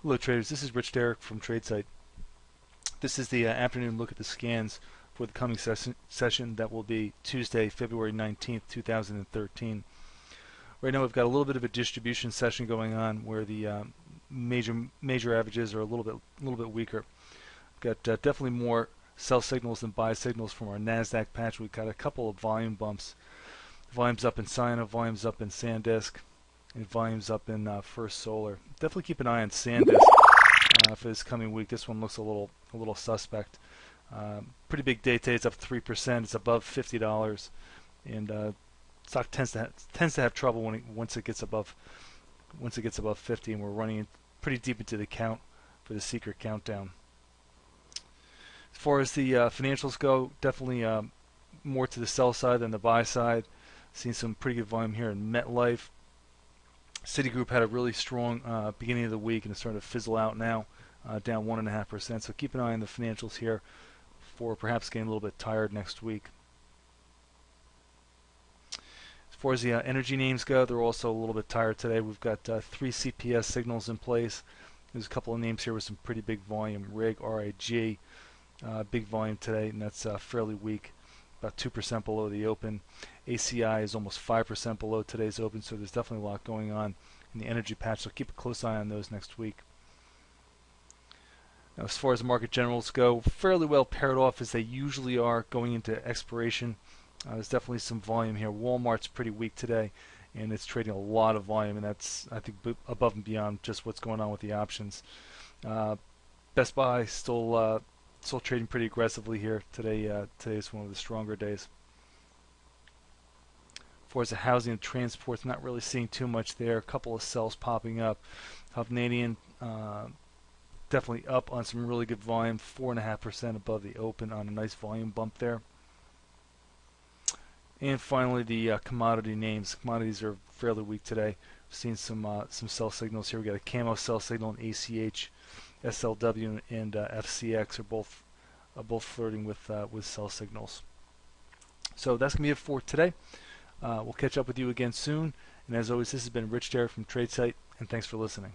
Hello traders, this is Rich Derrick from tradesight. This is the afternoon look at the scans for the coming session that will be Tuesday, February 19th, 2013. Right now we've got a little bit of a distribution session going on where the major averages are a little bit weaker. We've got definitely more sell signals than buy signals from our NASDAQ patch. We've got a couple of volume bumps. Volumes up in Cyna, volumes up in SanDisk, and volumes up in First Solar. Definitely keep an eye on SanDisk for this coming week. This one looks a little suspect. Pretty big day today. It's up 3%. It's above $50, and stock tends to have trouble once it gets above 50, and we're running pretty deep into the count for the secret countdown. As far as the financials go, definitely more to the sell side than the buy side. Seeing some pretty good volume here in MetLife. Citigroup had a really strong beginning of the week and it's starting to fizzle out now, down 1.5%. So keep an eye on the financials here for perhaps getting a little bit tired next week. As far as the energy names go, they're also a little bit tired today. We've got 3 CPS signals in place. There's a couple of names here with some pretty big volume. RIG, big volume today, and that's fairly weak, about 2% below the open. ACI is almost 5% below today's open, so there's definitely a lot going on in the energy patch, so keep a close eye on those next week. Now, as far as market generals go, fairly well paired off as they usually are going into expiration. There's definitely some volume here. Walmart's pretty weak today, and it's trading a lot of volume, and that's, I think, above and beyond just what's going on with the options. Best Buy still trading pretty aggressively here today. Today is one of the stronger days. As far as the housing and transports, not really seeing too much there. A couple of sells popping up. Hovnanian definitely up on some really good volume, 4.5% above the open on a nice volume bump there. And finally, the commodity names. Commodities are fairly weak today. We've seen some sell signals here. We got a camo sell signal in ACH, SLW, and FCX are both flirting with sell signals. So that's gonna be it for today. We'll catch up with you again soon. And as always, this has been Rich Derrick from tradesight, and thanks for listening.